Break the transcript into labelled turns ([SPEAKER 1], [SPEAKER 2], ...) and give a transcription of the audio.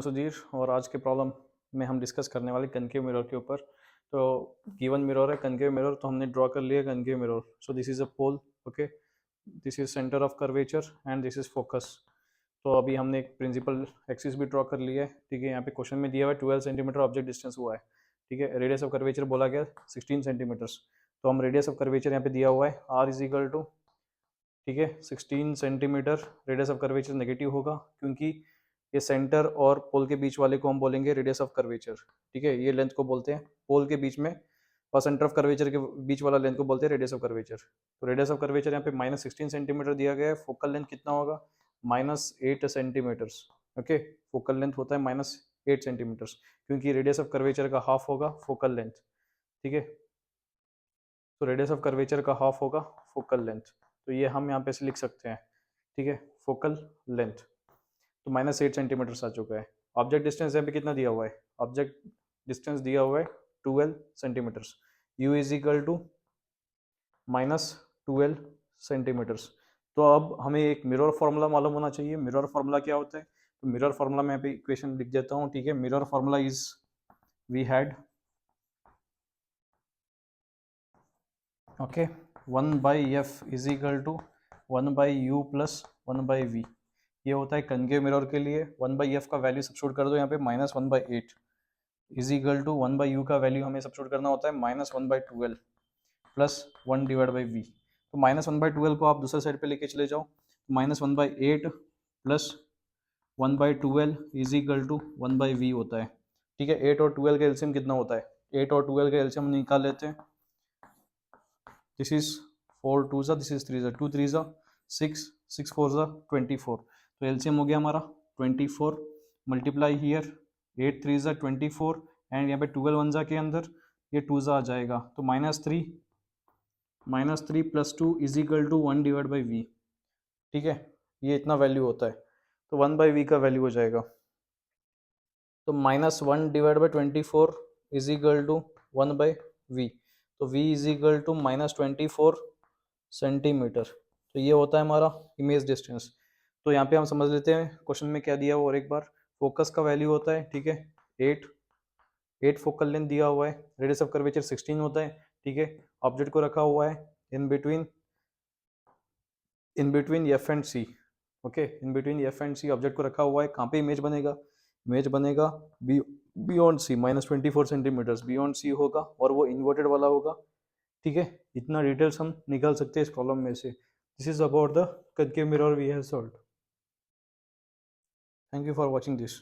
[SPEAKER 1] सुधीर और आज के प्रॉब्लम में हम डिस्कस करने वाले कनकेव मिरर के ऊपर। तो गिवन मिरर है कनकेव मिरर, तो हमने ड्रॉ कर लिया concave mirror. So this is a pole, okay, this is centre of curvature and this is focus. तो अभी हमने एक प्रिंसिपल एक्सिस भी ड्रॉ कर लिया है, ठीक है। यहाँ पे क्वेश्चन में दिया हुआ है 12 सेंटीमीटर ऑब्जेक्ट डिस्टेंस हुआ है, ठीक है। रेडियस ऑफ कर्वेचर बोला गया 16 सेंटीमीटर्स। तो हम रेडियस ऑफ कर्वेचर यहाँ पे दिया हुआ है आर इज इक्वल टू, ठीक है, 16 centimetre. Radius of curvature negative होगा क्योंकि ये सेंटर और पोल के बीच वाले को हम बोलेंगे रेडियस ऑफ कर्वेचर, ठीक है। ये लेंथ को बोलते हैं पोल के बीच में, और सेंटर ऑफ कर्वेचर के बीच वाला लेंथ को बोलते हैं रेडियस ऑफ कर्वेचर। तो रेडियस ऑफ कर्वेचर यहाँ पे -16 सेंटीमीटर दिया गया है। फोकल लेंथ कितना होगा? -8 सेंटीमीटर्स, ओके। फोकल लेंथ होता है -8 सेंटीमीटर्स क्योंकि रेडियस ऑफ कर्वेचर का हाफ होगा फोकल लेंथ, ठीक है। तो रेडियस ऑफ कर्वेचर का हाफ होगा फोकल लेंथ, तो ये हम यहाँ पे से लिख सकते हैं, ठीक है, फोकल लेंथ। तो -8 सेंटीमीटर आ चुका है। ऑब्जेक्ट डिस्टेंस यहाँ पे कितना दिया हुआ है? ऑब्जेक्ट डिस्टेंस दिया हुआ है 12 centimetres. u is equal to -12 centimetres. तो अब हमें एक मिरर फार्मूला मालूम होना चाहिए। मिरर फार्मूला क्या होता है? तो मिरर फार्मूला मैं यहाँ पे इक्वेशन लिख देता हूँ, ठीक है। Mirror formula is we had, okay, 1/f is equal to 1/u plus 1/v। ये होता है कनकेव मिरर के लिए। 1/f का वैल्यू सब्स्टिट्यूट कर दो यहाँ पे -1/8 इज इक्वल टू 1/u का वैल्यू हमें सब्स्टिट्यूट करना होता है -1/12 प्लस 1/v। तो -1/12 को आप दूसरे साइड पे लेके चले जाओ, -1/8 plus 1/12 is equal to 1/v होता है, ठीक है। 8 और 12 का एलसीएम कितना होता है? 8 और 12 का एलसीएम निकाल लेते हैं। दिस इज 4 2 ज़ा, दिस इज 3 ज़ा, 2 3 ज़ा 6, 6 4 ज़ा 24। तो एलसीएम हो गया हमारा 24 मल्टीप्लाई हियर 8 3 ज़ा 24 एंड यहाँ पे 12 1 ज़ा के अंदर ये 2 ज़ा आ जाएगा। तो -3 plus 2 is equal to 1/v, ठीक है। ये इतना वैल्यू होता है, तो 1/v का वैल्यू हो जाएगा। तो -1/24 इज इक्वल टू 1/v। तो v is equal to -24 centimetre. तो ये होता है हमारा इमेज डिस्टेंस। तो यहाँ पे हम समझ लेते हैं क्वेश्चन में क्या दिया हुआ और एक बार। फोकस का वैल्यू होता है, ठीक है, 8 फोकल लेंथ दिया हुआ है। रेडियस ऑफ कर्वेचर 16 होता है, ठीक है। ऑब्जेक्ट को रखा हुआ है in between F and C, okay, in between F and C object को रखा हुआ है। कहाँ पे इमेज बनेगा? इमेज बनेगा beyond C, -24 centimetres beyond C होगा और वो इन्वर्टेड वाला होगा, ठीक है। इतना डिटेल्स हम निकाल सकते हैं इस प्रॉब्लम में से। This is about the concave mirror we have solved. Thank you for watching this.